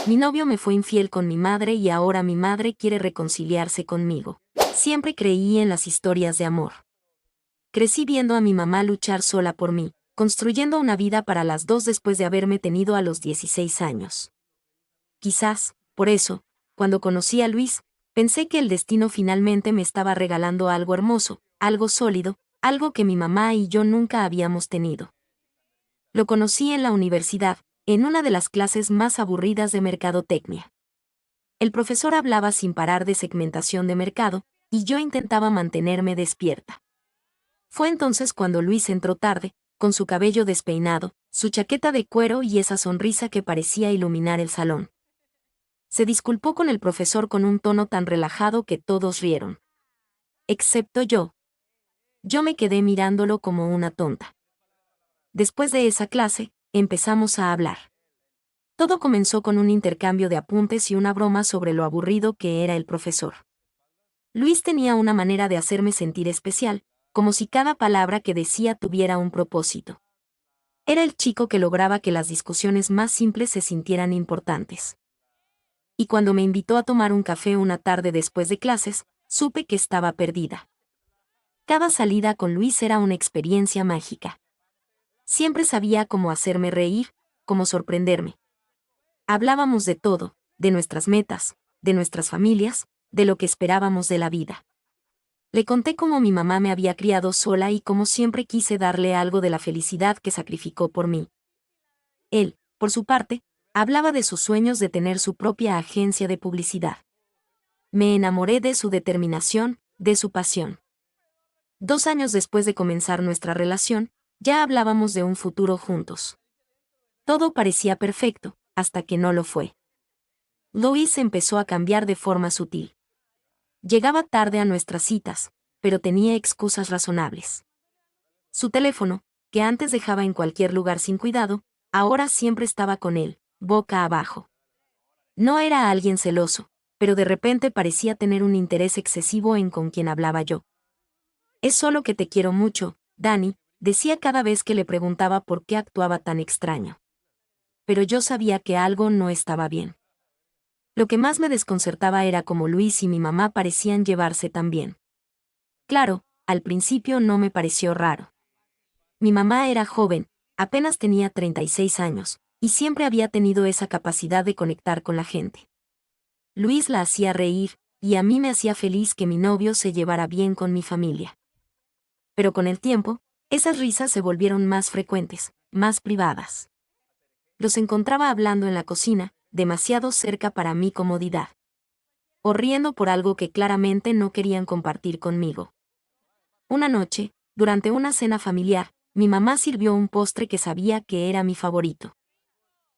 Mi novio me fue infiel con mi madre y ahora mi madre quiere reconciliarse conmigo. Siempre creí en las historias de amor. Crecí viendo a mi mamá luchar sola por mí, construyendo una vida para las dos después de haberme tenido a los 16 años. Quizás, por eso, cuando conocí a Luis, pensé que el destino finalmente me estaba regalando algo hermoso, algo sólido, algo que mi mamá y yo nunca habíamos tenido. Lo conocí en la universidad, en una de las clases más aburridas de mercadotecnia. El profesor hablaba sin parar de segmentación de mercado, y yo intentaba mantenerme despierta. Fue entonces cuando Luis entró tarde, con su cabello despeinado, su chaqueta de cuero y esa sonrisa que parecía iluminar el salón. Se disculpó con el profesor con un tono tan relajado que todos rieron. Excepto yo. Yo me quedé mirándolo como una tonta. Después de esa clase, empezamos a hablar. Todo comenzó con un intercambio de apuntes y una broma sobre lo aburrido que era el profesor. Luis tenía una manera de hacerme sentir especial, como si cada palabra que decía tuviera un propósito. Era el chico que lograba que las discusiones más simples se sintieran importantes. Y cuando me invitó a tomar un café una tarde después de clases, supe que estaba perdida. Cada salida con Luis era una experiencia mágica. Siempre sabía cómo hacerme reír, cómo sorprenderme. Hablábamos de todo, de nuestras metas, de nuestras familias, de lo que esperábamos de la vida. Le conté cómo mi mamá me había criado sola y cómo siempre quise darle algo de la felicidad que sacrificó por mí. Él, por su parte, hablaba de sus sueños de tener su propia agencia de publicidad. Me enamoré de su determinación, de su pasión. 2 años después de comenzar nuestra relación, ya hablábamos de un futuro juntos. Todo parecía perfecto, hasta que no lo fue. Luis empezó a cambiar de forma sutil. Llegaba tarde a nuestras citas, pero tenía excusas razonables. Su teléfono, que antes dejaba en cualquier lugar sin cuidado, ahora siempre estaba con él, boca abajo. No era alguien celoso, pero de repente parecía tener un interés excesivo en con quien hablaba yo. Es solo que te quiero mucho, Dani, decía cada vez que le preguntaba por qué actuaba tan extraño. Pero yo sabía que algo no estaba bien. Lo que más me desconcertaba era cómo Luis y mi mamá parecían llevarse tan bien. Claro, al principio no me pareció raro. Mi mamá era joven, apenas tenía 36 años, y siempre había tenido esa capacidad de conectar con la gente. Luis la hacía reír, y a mí me hacía feliz que mi novio se llevara bien con mi familia. Pero con el tiempo, esas risas se volvieron más frecuentes, más privadas. Los encontraba hablando en la cocina, demasiado cerca para mi comodidad. O riendo por algo que claramente no querían compartir conmigo. Una noche, durante una cena familiar, mi mamá sirvió un postre que sabía que era mi favorito.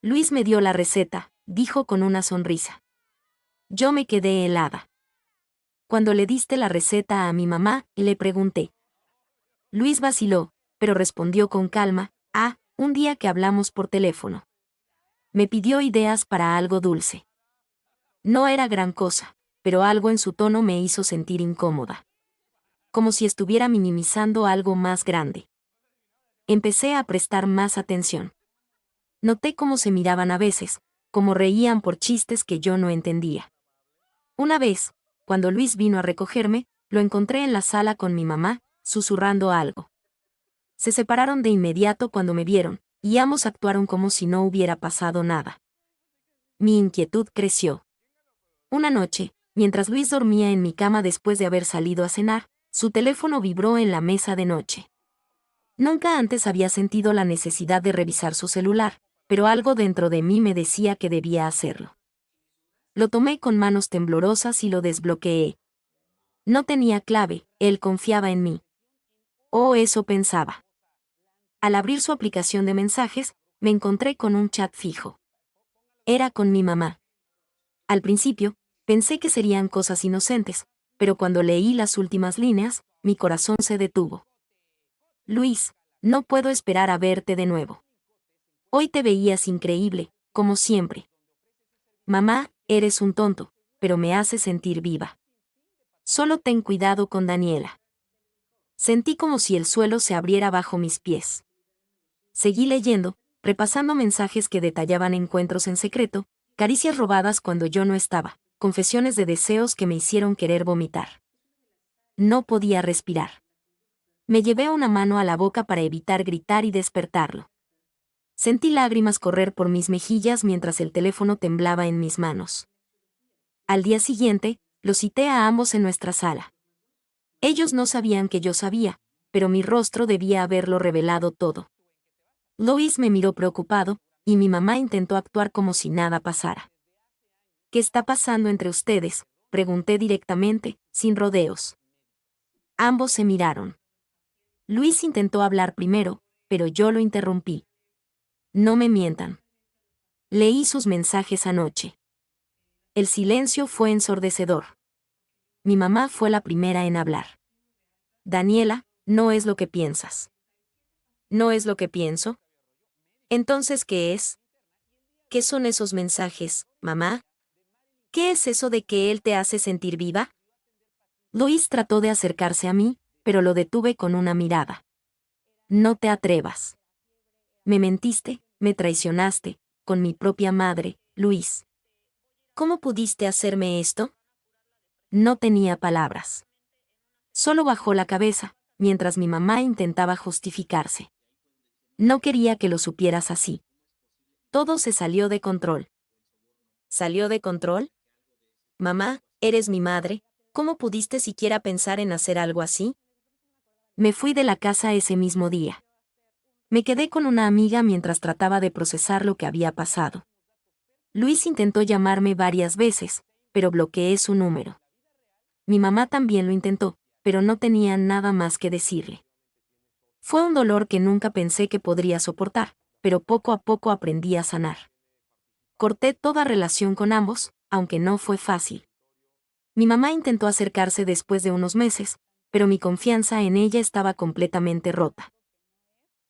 Luis me dio la receta, dijo con una sonrisa. Yo me quedé helada. Cuando le diste la receta a mi mamá, le pregunté. Luis vaciló, pero respondió con calma, un día que hablamos por teléfono. Me pidió ideas para algo dulce. No era gran cosa, pero algo en su tono me hizo sentir incómoda. Como si estuviera minimizando algo más grande. Empecé a prestar más atención. Noté cómo se miraban a veces, cómo reían por chistes que yo no entendía. Una vez, cuando Luis vino a recogerme, lo encontré en la sala con mi mamá, susurrando algo. Se separaron de inmediato cuando me vieron, y ambos actuaron como si no hubiera pasado nada. Mi inquietud creció. Una noche, mientras Luis dormía en mi cama después de haber salido a cenar, su teléfono vibró en la mesa de noche. Nunca antes había sentido la necesidad de revisar su celular, pero algo dentro de mí me decía que debía hacerlo. Lo tomé con manos temblorosas y lo desbloqueé. No tenía clave, él confiaba en mí. Oh, eso pensaba. Al abrir su aplicación de mensajes, me encontré con un chat fijo. Era con mi mamá. Al principio, pensé que serían cosas inocentes, pero cuando leí las últimas líneas, mi corazón se detuvo. Luis, no puedo esperar a verte de nuevo. Hoy te veías increíble, como siempre. Mamá, eres un tonto, pero me hace sentir viva. Solo ten cuidado con Daniela. Sentí como si el suelo se abriera bajo mis pies. Seguí leyendo, repasando mensajes que detallaban encuentros en secreto, caricias robadas cuando yo no estaba, confesiones de deseos que me hicieron querer vomitar. No podía respirar. Me llevé una mano a la boca para evitar gritar y despertarlo. Sentí lágrimas correr por mis mejillas mientras el teléfono temblaba en mis manos. Al día siguiente, los cité a ambos en nuestra sala. Ellos no sabían que yo sabía, pero mi rostro debía haberlo revelado todo. Luis me miró preocupado, y mi mamá intentó actuar como si nada pasara. ¿Qué está pasando entre ustedes?, pregunté directamente, sin rodeos. Ambos se miraron. Luis intentó hablar primero, pero yo lo interrumpí. No me mientan. Leí sus mensajes anoche. El silencio fue ensordecedor. Mi mamá fue la primera en hablar. Daniela, no es lo que piensas. ¿No es lo que pienso? Entonces, ¿qué es? ¿Qué son esos mensajes, mamá? ¿Qué es eso de que él te hace sentir viva? Luis trató de acercarse a mí, pero lo detuve con una mirada. No te atrevas. Me mentiste, me traicionaste, con mi propia madre, Luis. ¿Cómo pudiste hacerme esto? No tenía palabras. Solo bajó la cabeza, mientras mi mamá intentaba justificarse. No quería que lo supieras así. Todo se salió de control. ¿Salió de control? Mamá, eres mi madre, ¿cómo pudiste siquiera pensar en hacer algo así? Me fui de la casa ese mismo día. Me quedé con una amiga mientras trataba de procesar lo que había pasado. Luis intentó llamarme varias veces, pero bloqueé su número. Mi mamá también lo intentó, pero no tenía nada más que decirle. Fue un dolor que nunca pensé que podría soportar, pero poco a poco aprendí a sanar. Corté toda relación con ambos, aunque no fue fácil. Mi mamá intentó acercarse después de unos meses, pero mi confianza en ella estaba completamente rota.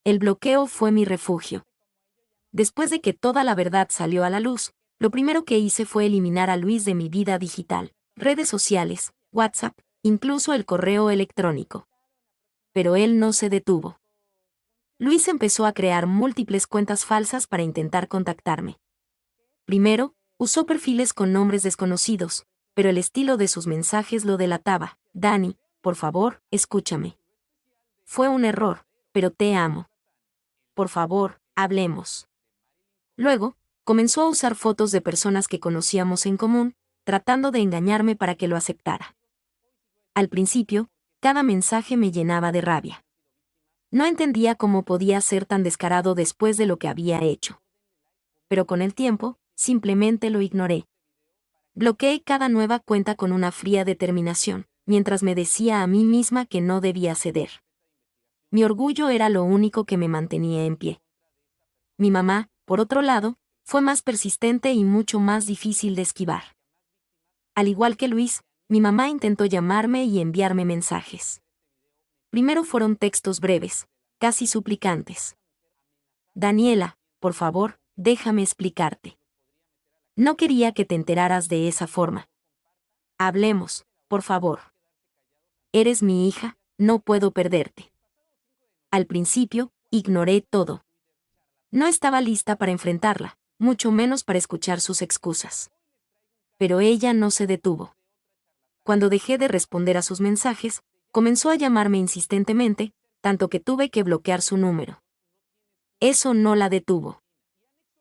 El bloqueo fue mi refugio. Después de que toda la verdad salió a la luz, lo primero que hice fue eliminar a Luis de mi vida digital, redes sociales, WhatsApp, incluso el correo electrónico. Pero él no se detuvo. Luis empezó a crear múltiples cuentas falsas para intentar contactarme. Primero, usó perfiles con nombres desconocidos, pero el estilo de sus mensajes lo delataba. Dani, por favor, escúchame. Fue un error, pero te amo. Por favor, hablemos. Luego, comenzó a usar fotos de personas que conocíamos en común, tratando de engañarme para que lo aceptara. Al principio, cada mensaje me llenaba de rabia. No entendía cómo podía ser tan descarado después de lo que había hecho. Pero con el tiempo, simplemente lo ignoré. Bloqueé cada nueva cuenta con una fría determinación, mientras me decía a mí misma que no debía ceder. Mi orgullo era lo único que me mantenía en pie. Mi mamá, por otro lado, fue más persistente y mucho más difícil de esquivar. Al igual que Luis, mi mamá intentó llamarme y enviarme mensajes. Primero fueron textos breves, casi suplicantes. Daniela, por favor, déjame explicarte. No quería que te enteraras de esa forma. Hablemos, por favor. Eres mi hija, no puedo perderte. Al principio, ignoré todo. No estaba lista para enfrentarla, mucho menos para escuchar sus excusas. Pero ella no se detuvo. Cuando dejé de responder a sus mensajes, comenzó a llamarme insistentemente, tanto que tuve que bloquear su número. Eso no la detuvo.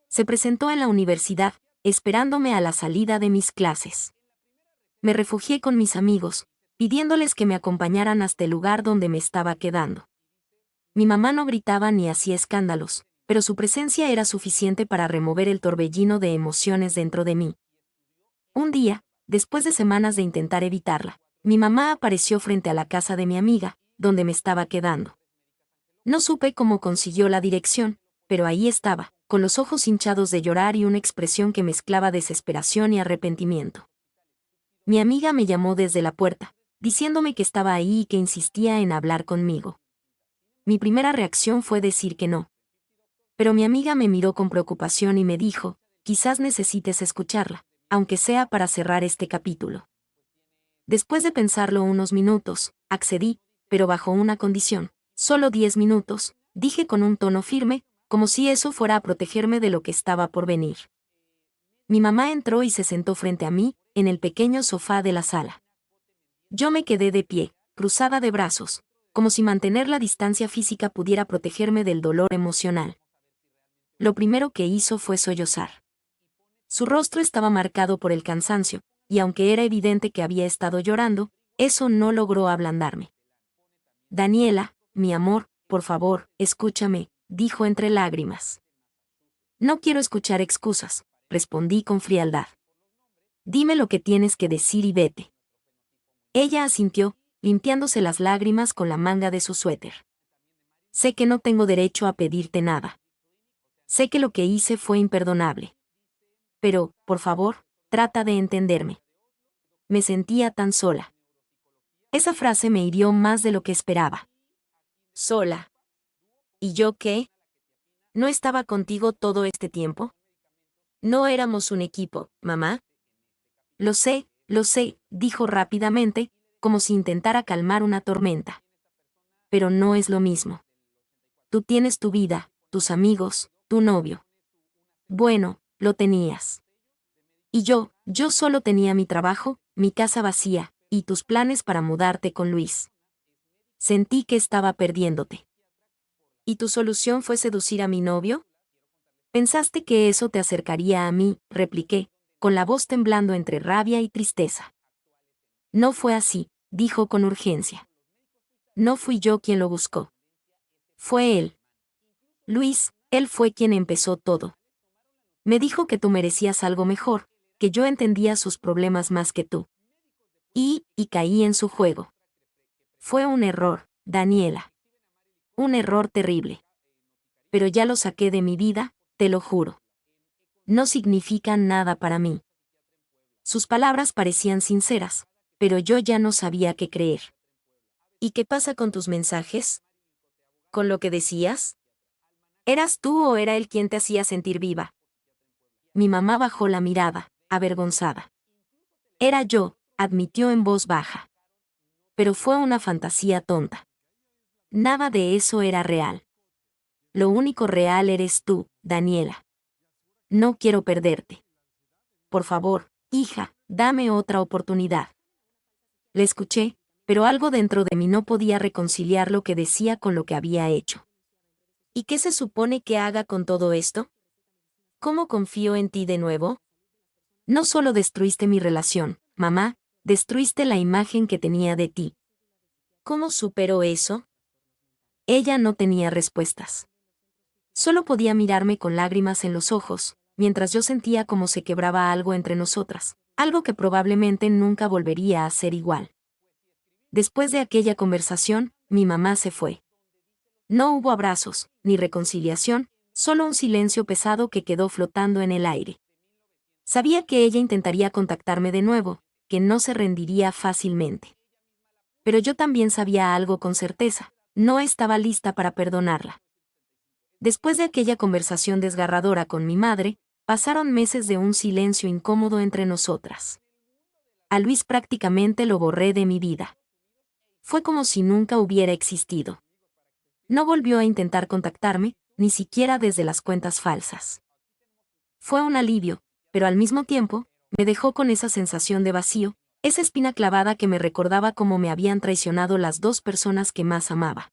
Se presentó en la universidad, esperándome a la salida de mis clases. Me refugié con mis amigos, pidiéndoles que me acompañaran hasta el lugar donde me estaba quedando. Mi mamá no gritaba ni hacía escándalos, pero su presencia era suficiente para remover el torbellino de emociones dentro de mí. Un día, después de semanas de intentar evitarla, mi mamá apareció frente a la casa de mi amiga, donde me estaba quedando. No supe cómo consiguió la dirección, pero ahí estaba, con los ojos hinchados de llorar y una expresión que mezclaba desesperación y arrepentimiento. Mi amiga me llamó desde la puerta, diciéndome que estaba ahí y que insistía en hablar conmigo. Mi primera reacción fue decir que no. Pero mi amiga me miró con preocupación y me dijo, quizás necesites escucharla, aunque sea para cerrar este capítulo. Después de pensarlo unos minutos, accedí, pero bajo una condición. Solo 10 minutos, dije con un tono firme, como si eso fuera a protegerme de lo que estaba por venir. Mi mamá entró y se sentó frente a mí, en el pequeño sofá de la sala. Yo me quedé de pie, cruzada de brazos, como si mantener la distancia física pudiera protegerme del dolor emocional. Lo primero que hizo fue sollozar. Su rostro estaba marcado por el cansancio, y aunque era evidente que había estado llorando, eso no logró ablandarme. Daniela, mi amor, por favor, escúchame, dijo entre lágrimas. No quiero escuchar excusas, respondí con frialdad. Dime lo que tienes que decir y vete. Ella asintió, limpiándose las lágrimas con la manga de su suéter. Sé que no tengo derecho a pedirte nada. Sé que lo que hice fue imperdonable. Pero, por favor, trata de entenderme. Me sentía tan sola. Esa frase me hirió más de lo que esperaba. ¿Sola? ¿Y yo qué? ¿No estaba contigo todo este tiempo? No éramos un equipo, mamá. Lo sé, dijo rápidamente, como si intentara calmar una tormenta. Pero no es lo mismo. Tú tienes tu vida, tus amigos, tu novio. Bueno, lo tenías. Y yo solo tenía mi trabajo, mi casa vacía, y tus planes para mudarte con Luis. Sentí que estaba perdiéndote. ¿Y tu solución fue seducir a mi novio? Pensaste que eso te acercaría a mí, repliqué, con la voz temblando entre rabia y tristeza. No fue así, dijo con urgencia. No fui yo quien lo buscó. Fue él. Luis, él fue quien empezó todo. Me dijo que tú merecías algo mejor, que yo entendía sus problemas más que tú. Y caí en su juego. Fue un error, Daniela. Un error terrible. Pero ya lo saqué de mi vida, te lo juro. No significan nada para mí. Sus palabras parecían sinceras, pero yo ya no sabía qué creer. ¿Y qué pasa con tus mensajes? ¿Con lo que decías? ¿Eras tú o era él quien te hacía sentir viva? Mi mamá bajó la mirada, avergonzada. Era yo, admitió en voz baja. Pero fue una fantasía tonta. Nada de eso era real. Lo único real eres tú, Daniela. No quiero perderte. Por favor, hija, dame otra oportunidad. Le escuché, pero algo dentro de mí no podía reconciliar lo que decía con lo que había hecho. ¿Y qué se supone que haga con todo esto? ¿Cómo confío en ti de nuevo? No solo destruiste mi relación, mamá, destruiste la imagen que tenía de ti. ¿Cómo supero eso? Ella no tenía respuestas. Solo podía mirarme con lágrimas en los ojos, mientras yo sentía como se quebraba algo entre nosotras, algo que probablemente nunca volvería a ser igual. Después de aquella conversación, mi mamá se fue. No hubo abrazos, ni reconciliación, solo un silencio pesado que quedó flotando en el aire. Sabía que ella intentaría contactarme de nuevo, que no se rendiría fácilmente. Pero yo también sabía algo con certeza, no estaba lista para perdonarla. Después de aquella conversación desgarradora con mi madre, pasaron meses de un silencio incómodo entre nosotras. A Luis prácticamente lo borré de mi vida. Fue como si nunca hubiera existido. No volvió a intentar contactarme, ni siquiera desde las cuentas falsas. Fue un alivio, pero al mismo tiempo, me dejó con esa sensación de vacío, esa espina clavada que me recordaba cómo me habían traicionado las dos personas que más amaba.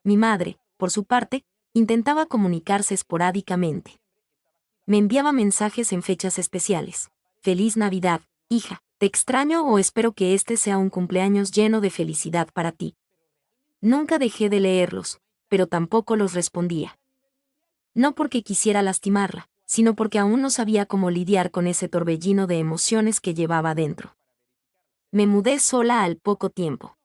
Mi madre, por su parte, intentaba comunicarse esporádicamente. Me enviaba mensajes en fechas especiales. Feliz Navidad, hija, te extraño o espero que este sea un cumpleaños lleno de felicidad para ti. Nunca dejé de leerlos, pero tampoco los respondía. No porque quisiera lastimarla, sino porque aún no sabía cómo lidiar con ese torbellino de emociones que llevaba dentro. Me mudé sola al poco tiempo.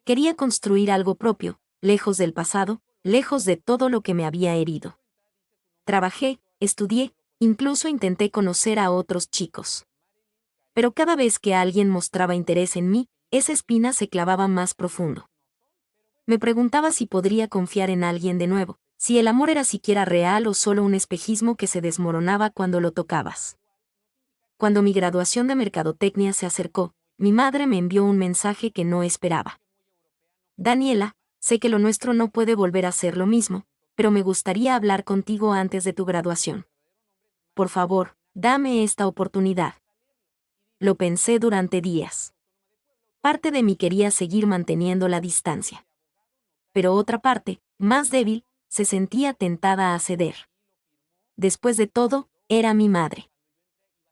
Quería construir algo propio, lejos del pasado, lejos de todo lo que me había herido. Trabajé, estudié, incluso intenté conocer a otros chicos. Pero cada vez que alguien mostraba interés en mí, esa espina se clavaba más profundo. Me preguntaba si podría confiar en alguien de nuevo, si el amor era siquiera real o solo un espejismo que se desmoronaba cuando lo tocabas. Cuando mi graduación de mercadotecnia se acercó, mi madre me envió un mensaje que no esperaba. Daniela, sé que lo nuestro no puede volver a ser lo mismo, pero me gustaría hablar contigo antes de tu graduación. Por favor, dame esta oportunidad. Lo pensé durante días. Parte de mí quería seguir manteniendo la distancia. Pero otra parte, más débil, se sentía tentada a ceder. Después de todo, era mi madre.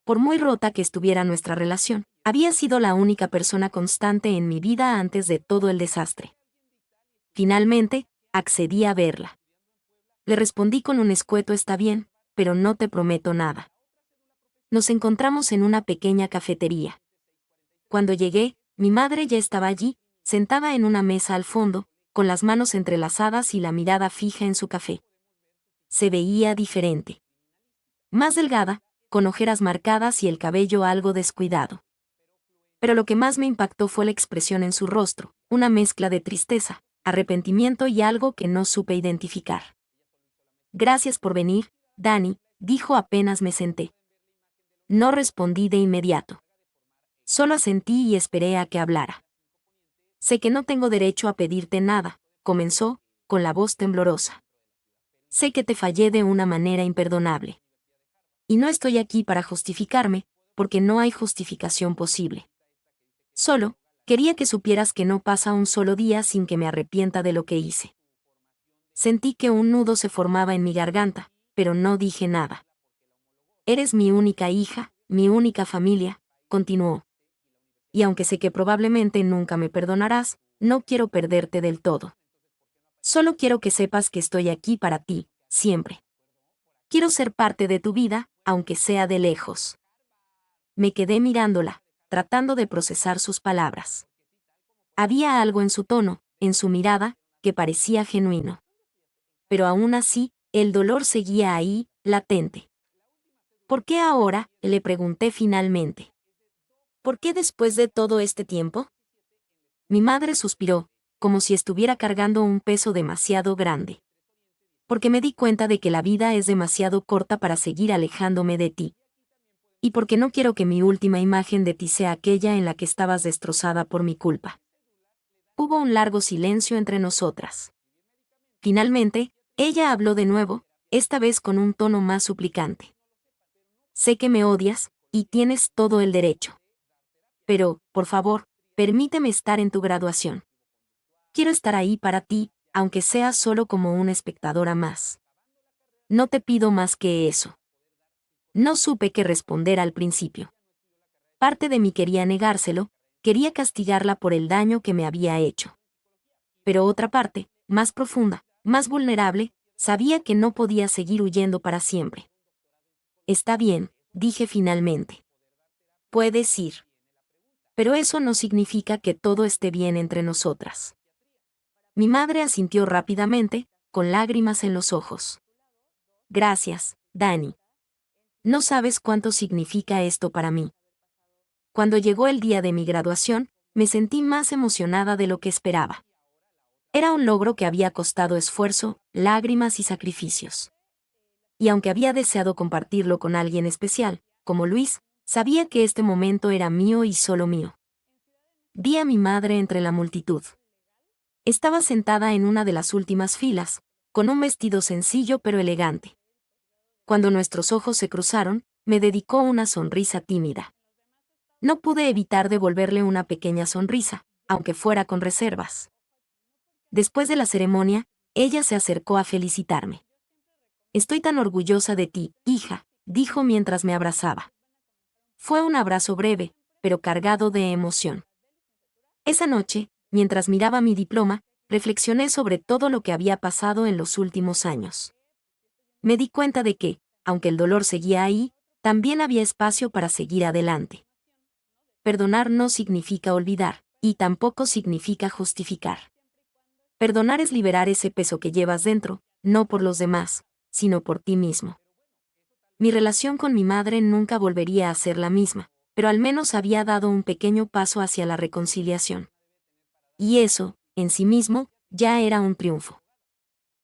Por muy rota que estuviera nuestra relación, había sido la única persona constante en mi vida antes de todo el desastre. Finalmente, accedí a verla. Le respondí con un escueto está bien, pero no te prometo nada. Nos encontramos en una pequeña cafetería. Cuando llegué, mi madre ya estaba allí, sentada en una mesa al fondo, con las manos entrelazadas y la mirada fija en su café. Se veía diferente. Más delgada, con ojeras marcadas y el cabello algo descuidado. Pero lo que más me impactó fue la expresión en su rostro, una mezcla de tristeza, arrepentimiento y algo que no supe identificar. Gracias por venir, Dani, dijo apenas me senté. No respondí de inmediato. Solo asentí y esperé a que hablara. Sé que no tengo derecho a pedirte nada, comenzó, con la voz temblorosa. Sé que te fallé de una manera imperdonable. Y no estoy aquí para justificarme, porque no hay justificación posible. Solo, quería que supieras que no pasa un solo día sin que me arrepienta de lo que hice. Sentí que un nudo se formaba en mi garganta, pero no dije nada. Eres mi única hija, mi única familia, continuó. Y aunque sé que probablemente nunca me perdonarás, no quiero perderte del todo. Solo quiero que sepas que estoy aquí para ti, siempre. Quiero ser parte de tu vida, aunque sea de lejos. Me quedé mirándola, tratando de procesar sus palabras. Había algo en su tono, en su mirada, que parecía genuino. Pero aún así, el dolor seguía ahí, latente. ¿Por qué ahora?, le pregunté finalmente. ¿Por qué después de todo este tiempo? Mi madre suspiró, como si estuviera cargando un peso demasiado grande. Porque me di cuenta de que la vida es demasiado corta para seguir alejándome de ti. Y porque no quiero que mi última imagen de ti sea aquella en la que estabas destrozada por mi culpa. Hubo un largo silencio entre nosotras. Finalmente, ella habló de nuevo, esta vez con un tono más suplicante. Sé que me odias, y tienes todo el derecho. Pero, por favor, permíteme estar en tu graduación. Quiero estar ahí para ti, aunque sea solo como una espectadora más. No te pido más que eso. No supe qué responder al principio. Parte de mí quería negárselo, quería castigarla por el daño que me había hecho. Pero otra parte, más profunda, más vulnerable, sabía que no podía seguir huyendo para siempre. Está bien, dije finalmente. Puedes ir. Pero eso no significa que todo esté bien entre nosotras. Mi madre asintió rápidamente, con lágrimas en los ojos. Gracias, Dani. No sabes cuánto significa esto para mí. Cuando llegó el día de mi graduación, me sentí más emocionada de lo que esperaba. Era un logro que había costado esfuerzo, lágrimas y sacrificios. Y aunque había deseado compartirlo con alguien especial, como Luis, sabía que este momento era mío y solo mío. Vi a mi madre entre la multitud. Estaba sentada en una de las últimas filas, con un vestido sencillo pero elegante. Cuando nuestros ojos se cruzaron, me dedicó una sonrisa tímida. No pude evitar devolverle una pequeña sonrisa, aunque fuera con reservas. Después de la ceremonia, ella se acercó a felicitarme. Estoy tan orgullosa de ti, hija, dijo mientras me abrazaba. Fue un abrazo breve, pero cargado de emoción. Esa noche, mientras miraba mi diploma, reflexioné sobre todo lo que había pasado en los últimos años. Me di cuenta de que, aunque el dolor seguía ahí, también había espacio para seguir adelante. Perdonar no significa olvidar, y tampoco significa justificar. Perdonar es liberar ese peso que llevas dentro, no por los demás, sino por ti mismo. Mi relación con mi madre nunca volvería a ser la misma, pero al menos había dado un pequeño paso hacia la reconciliación. Y eso, en sí mismo, ya era un triunfo.